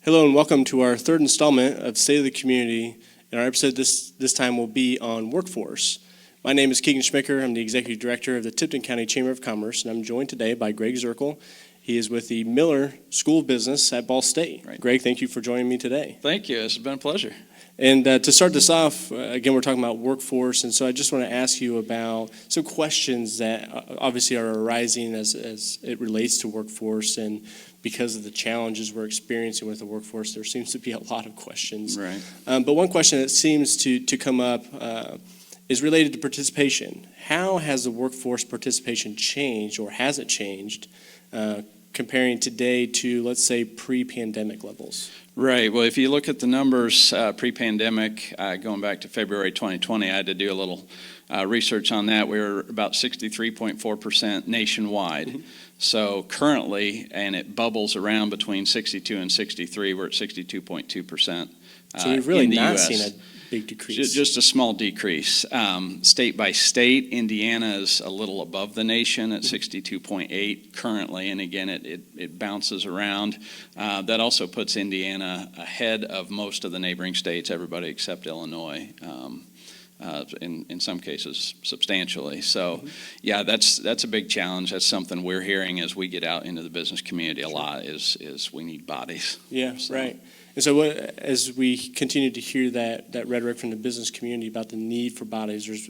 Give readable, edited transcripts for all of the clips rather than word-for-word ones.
Hello and welcome to our third installment of State of the Community. And our episode this time will be on workforce. My name is Keegan Schmicker. I'm the Executive Director of the Tipton County Chamber of Commerce, and I'm joined today by Greg Zirkle. He is with the Miller School of Business at Ball State. Right. Greg, thank you for joining me today. Thank you. It's been a pleasure. And to start this off, again, we're talking about workforce, and so I just want to ask you about some questions that obviously are arising as it relates to workforce, and because of the challenges we're experiencing with the workforce, there seems to be a lot of questions. Right. But one question that seems to come up is related to participation. How has the workforce participation changed, or has it changed, comparing today to, let's say, pre-pandemic levels? Right. Well, if you look at the numbers pre-pandemic, going back to February 2020, I had to do a little research on that. We were about 63.4% nationwide. Mm-hmm. So currently, and it bubbles around between 62 and 63, we're at 62.2%. So we've really not US. seen a big decrease. Just a small decrease. State by state, Indiana is a little above the nation at 62.8 currently, and again, it bounces around. That also puts Indiana ahead of most of the neighboring states, everybody except Illinois. In some cases substantially. So yeah, that's a big challenge. That's something we're hearing as we get out into the business community a lot is we need bodies. Yeah, so. Right. And so as we continue to hear that rhetoric from the business community about the need for bodies, there's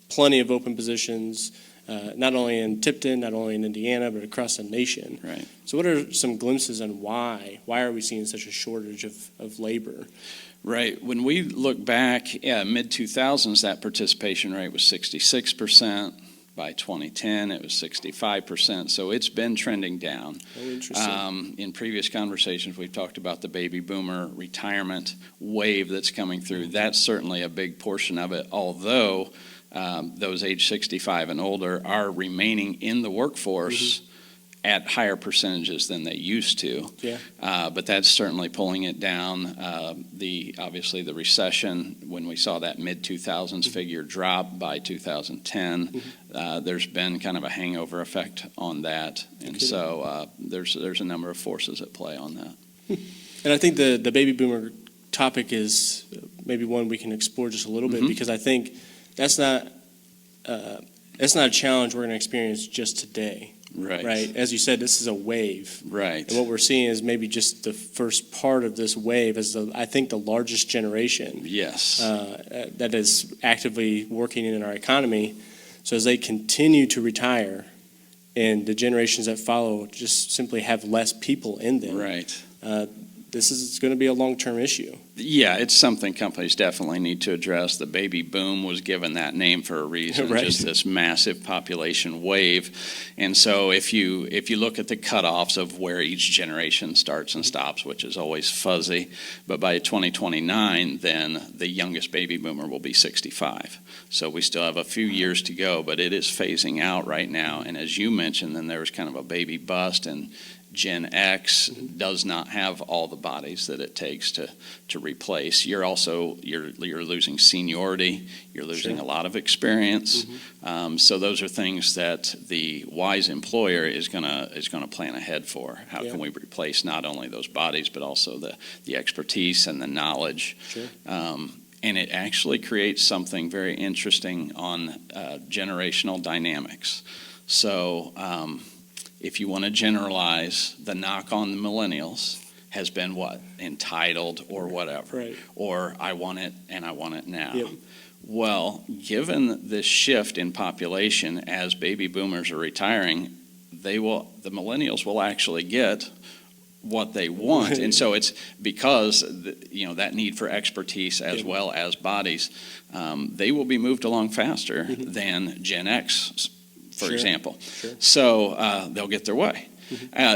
plenty of open positions, not only in Tipton, not only in Indiana, but across the nation. Right. So what are some glimpses on why? Why are we seeing such a shortage of labor? Right. When we look back, mid-2000s, that participation rate was 66%. By 2010, it was 65%. So it's been trending down. Oh, interesting. In previous conversations, we've talked about the baby boomer retirement wave that's coming through. That's certainly a big portion of it, although those age 65 and older are remaining in the workforce at higher percentages than they used to. Yeah. But that's certainly pulling it down. Obviously the recession, when we saw that mid-2000s figure drop by 2010, there's been kind of a hangover effect on that. And so there's a number of forces at play on that. And I think the baby boomer topic is maybe one we can explore just a little bit, because I think that's not a challenge we're going to experience just today. Right. As you said, this is a wave. Right. And what we're seeing is maybe just the first part of this wave is, I think, the largest generation. Yes. That is actively working in our economy. So as they continue to retire, and the generations that follow just simply have less people in them. Right. This is going to be a long-term issue. Yeah, it's something companies definitely need to address. The baby boom was given that name for a reason, right. Just this massive population wave. And so if you look at the cutoffs of where each generation starts and stops, which is always fuzzy, but by 2029, then the youngest baby boomer will be 65. So we still have a few years to go, but it is phasing out right now. And as you mentioned, then there was kind of a baby bust, and Gen X does not have all the bodies that it takes to replace. You're losing seniority. You're losing a lot of experience. So those are things that the wise employer is gonna plan ahead for. How can we replace not only those bodies but also the expertise and the knowledge? Sure. And it actually creates something very interesting on generational dynamics. So. If you want to generalize, the knock on the millennials has been what? Entitled or whatever. Right. Or I want it and I want it now. Yep. Well, given this shift in population as baby boomers are retiring, the millennials will actually get what they want. And so it's because that need for expertise as well as bodies, they will be moved along faster than Gen X, for example. Sure. So they'll get their way.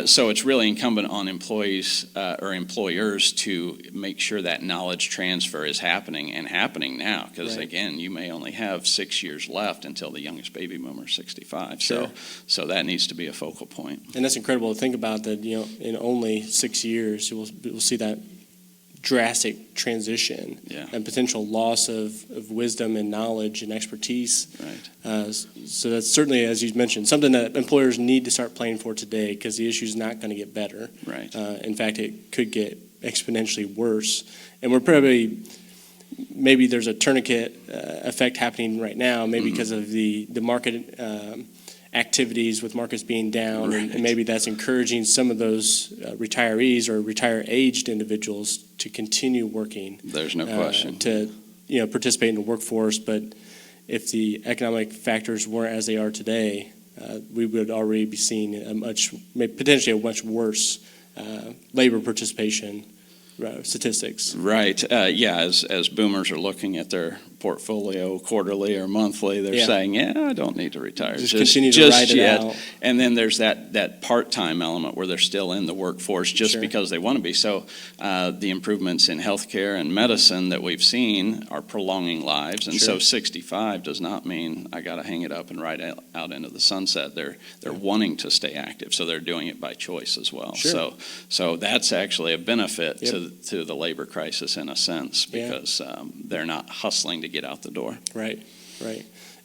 So it's really incumbent on employees or employers to make sure that knowledge transfer is happening now. Because again, you may only have 6 years left until the youngest baby boomer is 65. Sure. So that needs to be a focal point. And that's incredible to think about that. In only 6 years, we'll see that drastic transition and potential loss of wisdom and knowledge and expertise. Right. So that's certainly, as you mentioned, something that employers need to start planning for today, because the issue is not going to get better. Right. In fact, it could get exponentially worse. And we're probably, maybe there's a tourniquet effect happening right now, maybe because of the market activities with markets being down, right. and maybe that's encouraging some of those retirees or retire-aged individuals to continue working. There's no question. To participate in the workforce, but if the economic factors weren't as they are today, we would already be seeing potentially a much worse labor participation statistics. Right. As boomers are looking at their portfolio quarterly or monthly, they're saying, I don't need to retire. Just continue to ride it out. And then there's that part-time element where they're still in the workforce just because they want to be. So the improvements in healthcare and medicine that we've seen are prolonging lives. And so 65 does not mean I got to hang it up and ride out into the sunset. They're wanting to stay active, so they're doing it by choice as well. So that's actually a benefit to the labor crisis in a sense, because they're not hustling to get out the door. Right.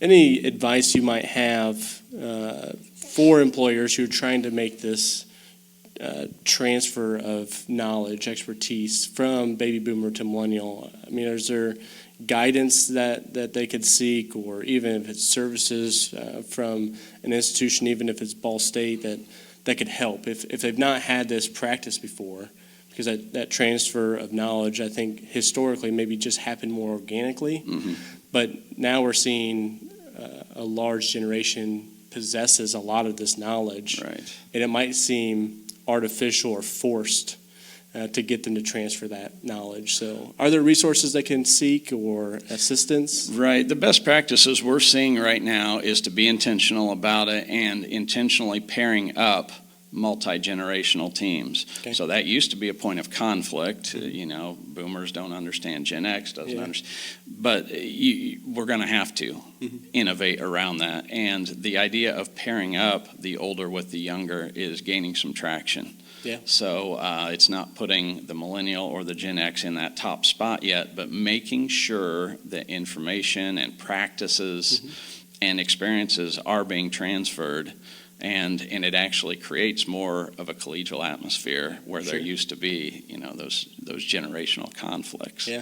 Any advice you might have for employers who are trying to make this transfer of knowledge, expertise from baby boomer to millennial? I mean, is there guidance that they could seek, or even if it's services from an institution, even if it's Ball State, that could help if they've not had this practice before? Because that transfer of knowledge, I think, historically maybe just happened more organically. But now we're seeing a large generation possesses a lot of this knowledge. Right. And it might seem artificial or forced to get them to transfer that knowledge. So are there resources they can seek or assistance? Right. The best practices we're seeing right now is to be intentional about it and intentionally pairing up multi-generational teams. Okay. So that used to be a point of conflict. Boomers don't understand, Gen X doesn't understand. But we're going to have to innovate around that. And the idea of pairing up the older with the younger is gaining some traction. Yeah. So it's not putting the millennial or the Gen X in that top spot yet, but making sure that information and practices and experiences are being transferred. And it actually creates more of a collegial atmosphere where there used to be, those generational conflicts. Yeah.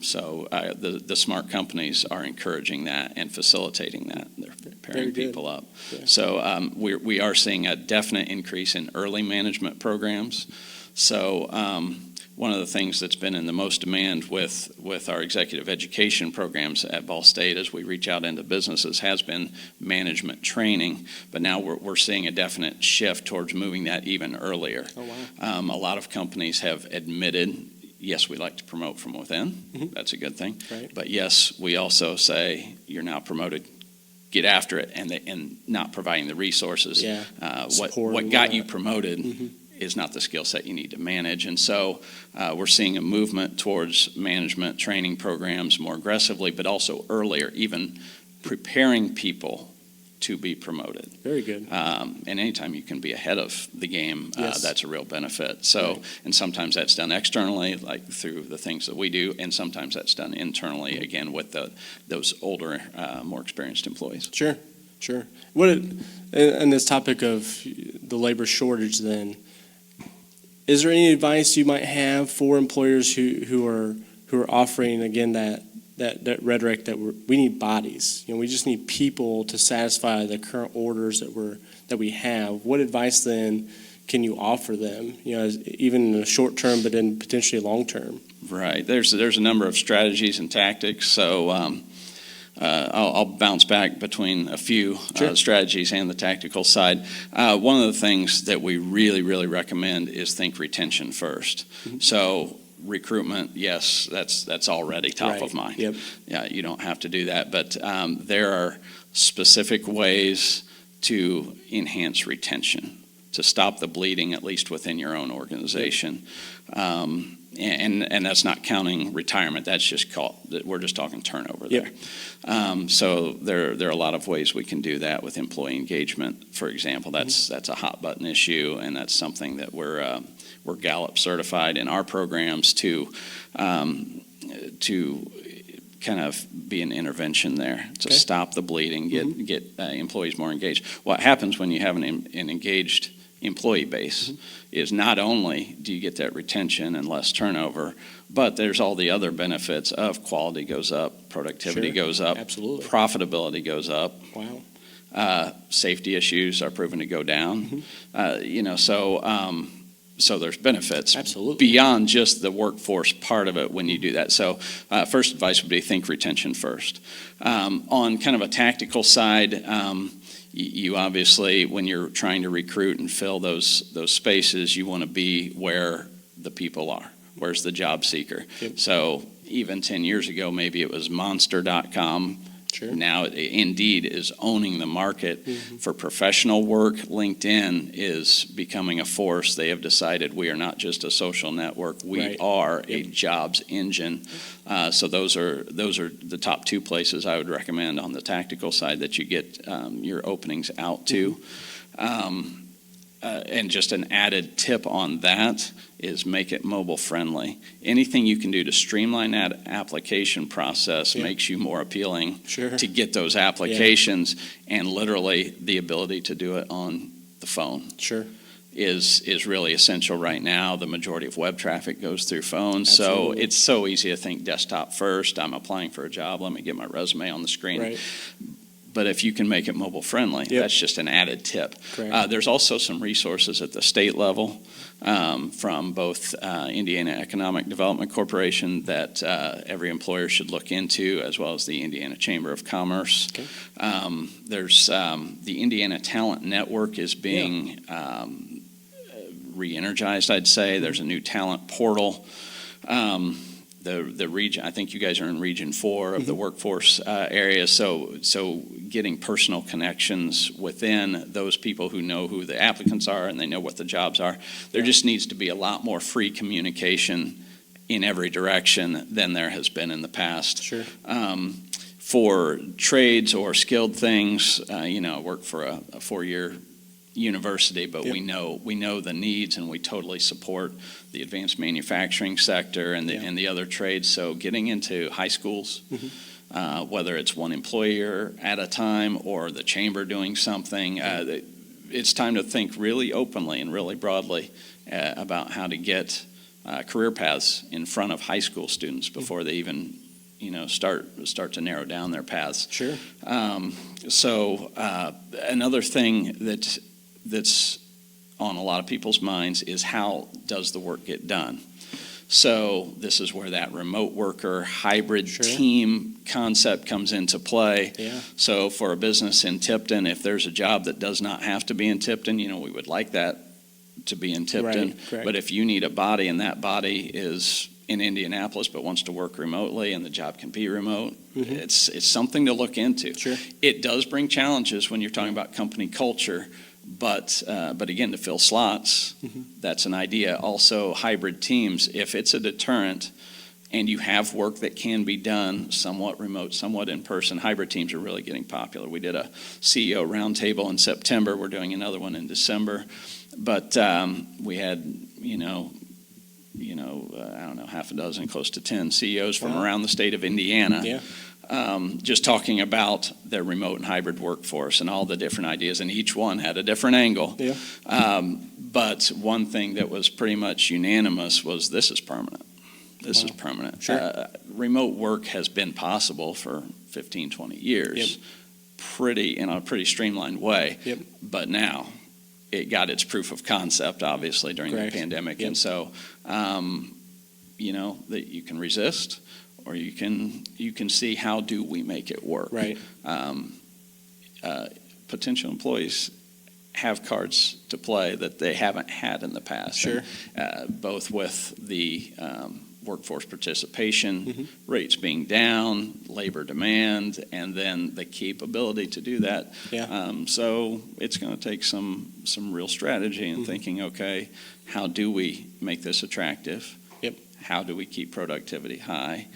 So the smart companies are encouraging that and facilitating that. They're pairing people up. Yeah. So we are seeing a definite increase in early management programs. So one of the things that's been in the most demand with our executive education programs at Ball State as we reach out into businesses has been management training, but now we're seeing a definite shift towards moving that even earlier. Oh, wow. A lot of companies have admitted, yes, we like to promote from within. That's a good thing. Right. But yes, we also say you're now promoted, get after it, and not providing the resources. Yeah. What got you promoted is not the skill set you need to manage. And so we're seeing a movement towards management training programs more aggressively, but also earlier, even preparing people to be promoted. Very good. And anytime you can be ahead of the game, that's a real benefit. So, and sometimes that's done externally, like through the things that we do, and sometimes that's done internally, again, with those older, more experienced employees. Sure. And this topic of the labor shortage then, is there any advice you might have for employers who are offering, again, that rhetoric that we need bodies? We just need people to satisfy the current orders that we have. What advice then can you offer them? Even in the short term, but then potentially long term. Right. There's a number of strategies and tactics. So I'll bounce back between a few strategies and the tactical side. One of the things that we really, really recommend is think retention first. So recruitment, yes, that's already top of mind. Yep. Yeah, you don't have to do that, but there are specific ways to enhance retention. to stop the bleeding, at least within your own organization. And that's not counting retirement. That's just we're just talking turnover there. So there are a lot of ways we can do that with employee engagement. For example, that's a hot button issue, and that's something that we're Gallup certified in our programs to kind of be an intervention there to stop the bleeding, get employees more engaged. What happens when you have an engaged employee base is not only do you get that retention and less turnover, but there's all the other benefits of quality goes up, productivity goes up, absolutely, profitability goes up. Wow. Safety issues are proven to go down. So there's benefits beyond just the workforce part of it when you do that. So first advice would be think retention first. On kind of a tactical side, you obviously, when you're trying to recruit and fill those spaces, you want to be where the people are. Where's the job seeker? So even 10 years ago, maybe it was monster.com. Now Indeed is owning the market for professional work. LinkedIn is becoming a force. They have decided we are not just a social network. We are a jobs engine. So those are the top two places I would recommend on the tactical side that you get your openings out to. And just an added tip on that is make it mobile friendly. Anything you can do to streamline that application process makes you more appealing to get those applications, and literally the ability to do it on the phone is really essential right now. The majority of web traffic goes through phones, so it's so easy to think desktop first. I'm applying for a job, let me get my resume on the screen. But if you can make it mobile friendly, that's just an added tip. There's also some resources at the state level from both Indiana Economic Development Corporation that every employer should look into, as well as the Indiana Chamber of Commerce. There's the Indiana Talent Network is being re-energized, I'd say. There's a new talent portal. The region, I think you guys are in Region 4 of the workforce area, so getting personal connections within those people who know who the applicants are and they know what the jobs are. There just needs to be a lot more free communication in every direction than there has been in the past. For trades or skilled things, I work for a 4-year university, but we know the needs, and we totally support the advanced manufacturing sector and the other trades. So getting into high schools, whether it's one employer at a time or the chamber doing something, it's time to think really openly and really broadly about how to get career paths in front of high school students before they even start to narrow down their paths. So another thing that's on a lot of people's minds is how does the work get done? So this is where that remote worker hybrid team concept comes into play. So for a business in Tipton, if there's a job that does not have to be in Tipton, we would like that to be in Tipton. But if you need a body and that body is in Indianapolis but wants to work remotely and the job can be remote, it's something to look into. It does bring challenges when you're talking about company culture. But again, to fill slots, that's an idea. Also, hybrid teams, if it's a deterrent and you have work that can be done somewhat remote, somewhat in person, hybrid teams are really getting popular. We did a CEO roundtable in September. We're doing another one in December. But we had, I don't know, half a dozen, close to 10 CEOs from around the state of Indiana. Just talking about their remote and hybrid workforce and all the different ideas, and each one had a different angle. But one thing that was pretty much unanimous was this is permanent. This is permanent. Remote work has been possible for 15, 20 years, in a pretty streamlined way. But now it got its proof of concept, obviously, during the pandemic. And so, that you can resist, or you can see how do we make it work. Potential employees have cards to play that they haven't had in the past. And, both with the workforce participation rates being down, labor demand, and then the capability to do that. Yeah. So it's going to take some real strategy and thinking, okay, how do we make this attractive? Yep. How do we keep productivity high?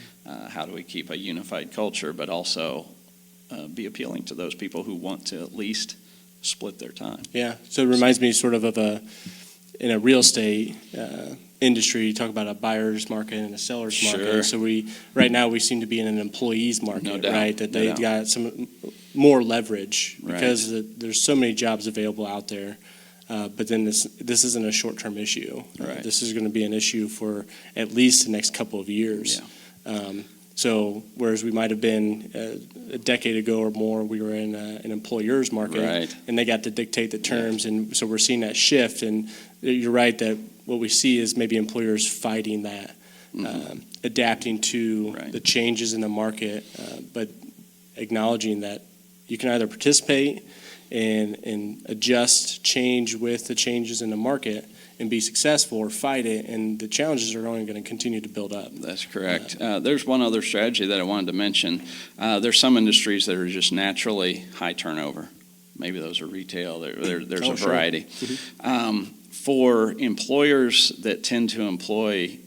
How do we keep a unified culture, but also be appealing to those people who want to at least split their time? Yeah. So it reminds me sort of in a real estate industry, you talk about a buyer's market and a seller's market. So right now we seem to be in an employee's market, No doubt. right? That No they've doubt. got some more leverage Right. because there's so many jobs available out there. But then this isn't a short-term issue. Right. This is going to be an issue for at least the next couple of years. Yeah. So whereas we might have been a decade ago or more, we were in an employer's market, Right. and they got to dictate the terms, and so we're seeing that shift. And you're right that what we see is maybe employers fighting that, adapting to Right. the changes in the market, but acknowledging that you can either participate and adjust, change with the changes in the market and be successful, or fight it, and the challenges are only going to continue to build up. That's correct. There's one other strategy that I wanted to mention. There's some industries that are just naturally high turnover. Maybe those are retail. There's a Sure. variety. For employers that tend to employ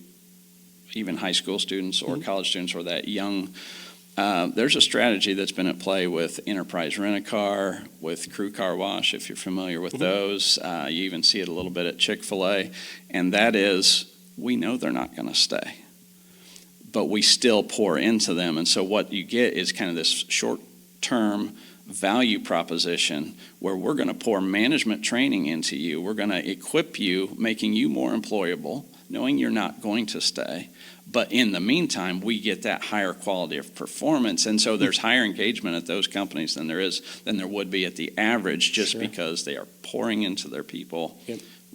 even high school students or college students or that young, there's a strategy that's been at play with Enterprise Rent-A-Car, with Crew Car Wash, if you're familiar with those. You even see it a little bit at Chick-fil-A. And that is, we know they're not going to stay, but we still pour into them. And so what you get is kind of this short-term value proposition where we're going to pour management training into you. We're going to equip you, making you more employable, knowing you're not going to stay. But in the meantime, we get that higher quality of performance. And so there's higher engagement at those companies than there would be at the average, just because they are pouring into their people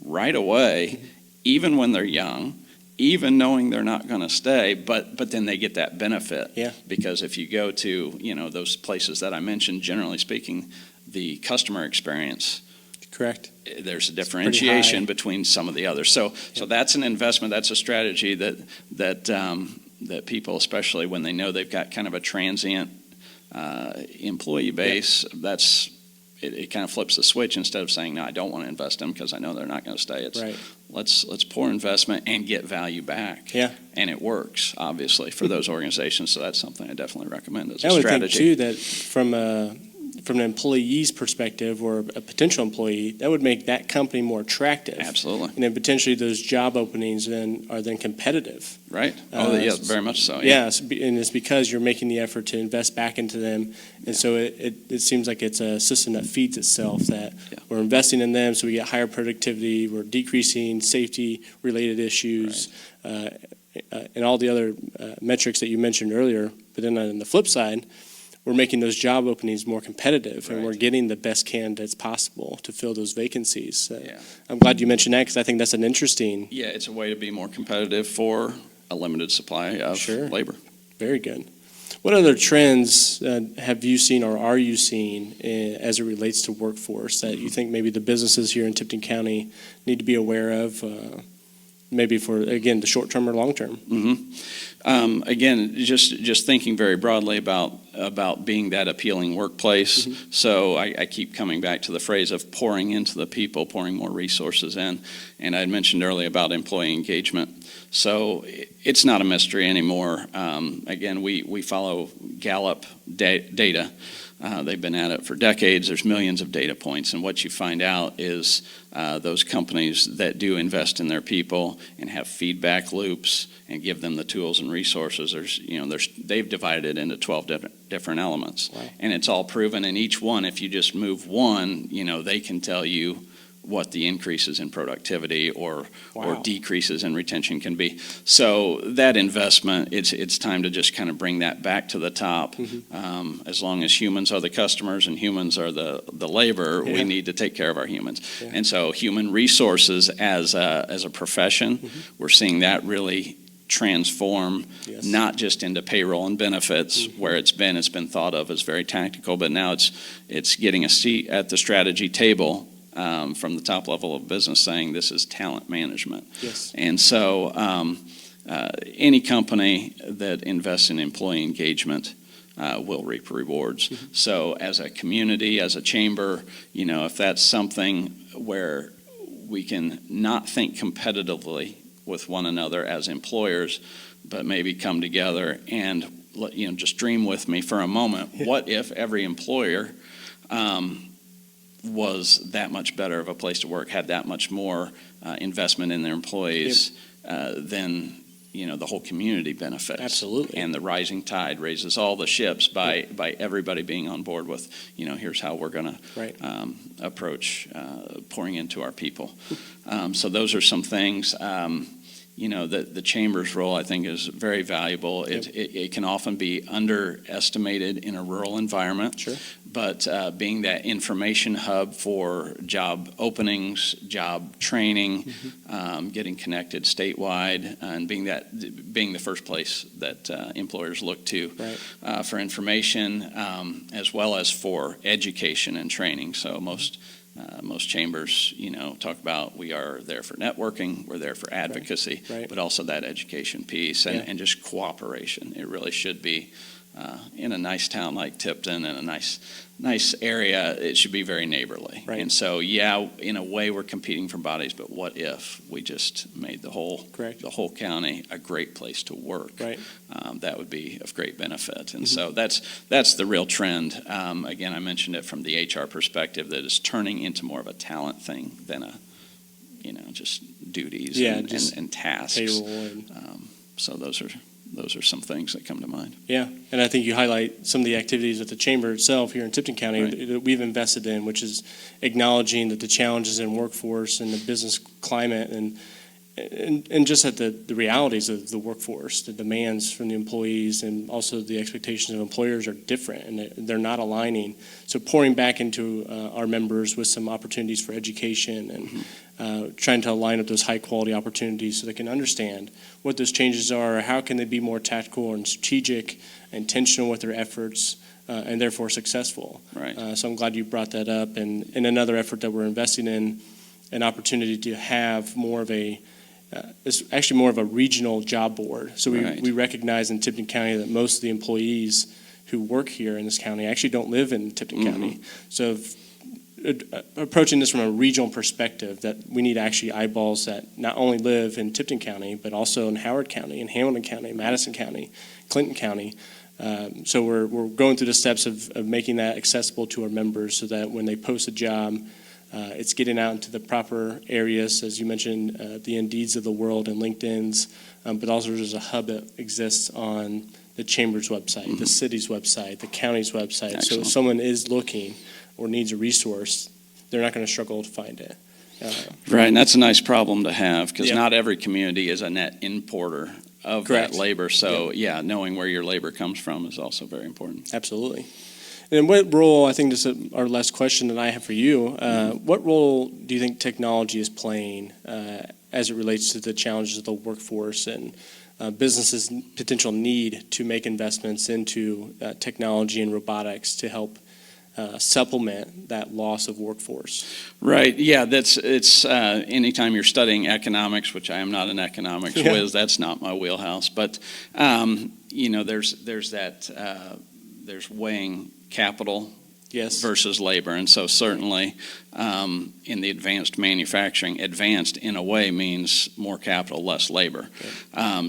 right away, even when they're young, even knowing they're not going to stay, but then they get that benefit. Because if you go to, those places that I mentioned, generally speaking, the customer experience, Correct. there's a differentiation between some of the others. So that's an investment. That's a strategy that people, especially when they know they've got kind of a transient employee base, it kind of flips the switch. Instead of saying, no, I don't want to invest in them because I know they're not going to stay. It's let's pour investment and get value back. And it works, obviously, for those organizations. So that's something I definitely recommend as a strategy. I would think, too, that from an employee's perspective or a potential employee, that would make that company more attractive. Absolutely. And then potentially those job openings are then competitive. Right. Yeah, very much so. Yeah, and it's because you're making the effort to invest back into them. And so it seems like it's a system that feeds itself, that we're investing in them so we get higher productivity, we're decreasing safety-related issues, and all the other metrics that you mentioned earlier. But then on the flip side, we're making those job openings more competitive, and we're getting the best candidates possible to fill those vacancies. I'm glad you mentioned that, because I think that's an interesting... Yeah, it's a way to be more competitive for a limited supply of labor. Very good. What other trends have you seen or are you seeing as it relates to workforce that you think maybe the businesses here in Tipton County need to be aware of, maybe for, again, the short term or long term? Again, just thinking very broadly about being that appealing workplace. So I keep coming back to the phrase of pouring into the people, pouring more resources in. And I had mentioned earlier about employee engagement. So it's not a mystery anymore. Again, we follow Gallup data. They've been at it for decades. There's millions of data points, and what you find out is those companies that do invest in their people and have feedback loops and give them the tools and resources, they've divided it into 12 different elements. And it's all proven, and each one, if you just move one, they can tell you what the increases in productivity or decreases in retention can be. So that investment, it's time to just kind of bring that back to the top. As long as humans are the customers and humans are the labor, we need to take care of our humans. And so human resources as a profession, we're seeing that really transform, not just into payroll and benefits, where it's been thought of as very tactical, but now it's getting a seat at the strategy table from the top level of business, saying this is talent management. And so any company that invests in employee engagement will reap rewards. So as a community, as a chamber, if that's something where we can not think competitively with one another as employers, but maybe come together and just dream with me for a moment. Yeah. What if every employer was that much better of a place to work, had that much more investment in their employees? Yep. Then the whole community benefits. Absolutely. And the rising tide raises all the ships by everybody being on board with, here's how we're going to approach pouring into our people. So those are some things. The chamber's role, I think, is very valuable. Yep. It can often be underestimated in a rural environment. Sure. But being that information hub for job openings, job training, getting connected statewide, and being the first place that employers look to for information, as well as for education and training. So most chambers, talk about we are there for networking, we're there for advocacy, but also that education piece and just cooperation. It really should be in a nice town like Tipton and a nice area. It should be very neighborly. Right. And so, in a way, we're competing for bodies. But what if we just made the whole county a great place to work? Right. That would be of great benefit. And so that's the real trend. Again, I mentioned it from the HR perspective that is turning into more of a talent thing than a just duties and tasks. Payroll and so those are some things that come to mind. Yeah, and I think you highlight some of the activities that the chamber itself here in Tipton County that we've invested in, which is acknowledging that the challenges in workforce and the business climate and just at the realities of the workforce, the demands from the employees and also the expectations of employers are different and they're not aligning. So pouring back into our members with some opportunities for education and trying to align up those high quality opportunities so they can understand what those changes are, how can they be more tactical and strategic, intentional with their efforts, and therefore successful. Right. So I'm glad you brought that up. And another effort that we're investing in, an opportunity to have more of a it's actually more of a regional job board. So we recognize in Tipton County that most of the employees who work here in this county actually don't live in Tipton County. So approaching this from a regional perspective, that we need actually eyeballs that not only live in Tipton County, but also in Howard County, in Hamilton County, Madison County, Clinton County. So we're going through the steps of making that accessible to our members so that when they post a job, it's getting out into the proper areas, as you mentioned, the Indeeds of the world and LinkedIn's, but also there's a hub that exists on the chamber's website, the city's website, the county's website. Excellent. So if someone is looking or needs a resource, they're not going to struggle to find it. Right, and that's a nice problem to have because not every community is a net importer of that labor. So, knowing where your labor comes from is also very important. Absolutely. And what role, I think this is our last question that I have for you, what role do you think technology is playing as it relates to the challenges of the workforce and businesses' potential need to make investments into technology and robotics to help supplement that loss of workforce? Right. Yeah. It's anytime you're studying economics, which I am not an economics whiz, that's not my wheelhouse. But there's weighing capital versus labor, and so certainly in the advanced manufacturing, advanced in a way means more capital, less labor.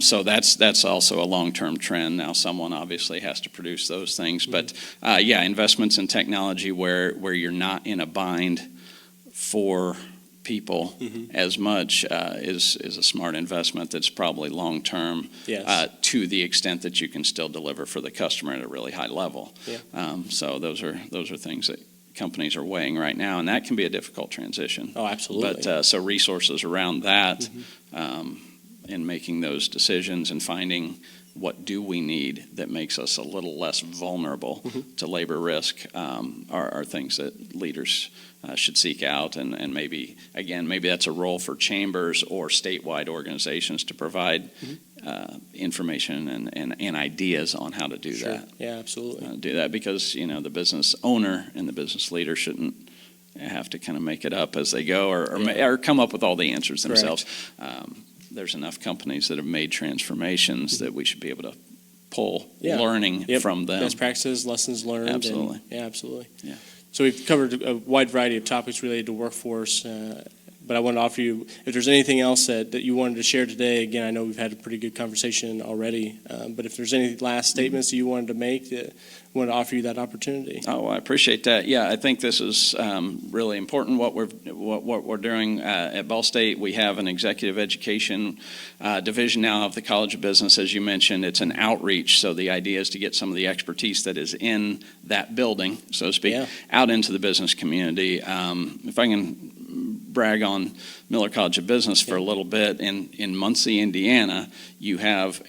So that's also a long-term trend. Now, someone obviously has to produce those things, but investments in technology where you're not in a bind for people as much is a smart investment that's probably long-term to the extent that you can still deliver for the customer at a really high level. So those are things that companies are weighing right now, and that can be a difficult transition. Oh, absolutely. But so resources around that in making those decisions and finding what do we need that makes us a little less vulnerable to labor risk are things that leaders should seek out, and maybe that's a role for chambers or statewide organizations to provide information and ideas on how to do that. Yeah, absolutely. Do that because the business owner and the business leader shouldn't have to kind of make it up as they go or come up with all the answers themselves. there's enough companies that have made transformations that we should be able to pull Yeah. learning Yep. from them. Best practices, lessons learned. Absolutely. Absolutely. Yeah. So we've covered a wide variety of topics related to workforce, but I want to offer you, if there's anything else that you wanted to share today, again, I know we've had a pretty good conversation already, but if there's any last statements that you wanted to make, I want to offer you that opportunity. Oh, I appreciate that. Yeah, I think this is really important. What we're doing at Ball State, we have an executive education division now of the College of Business, as you mentioned. It's an outreach, so the idea is to get some of the expertise that is in that building, so to speak, out into the business community. If I can brag on Miller College of Business for a little bit, in Muncie, Indiana, you have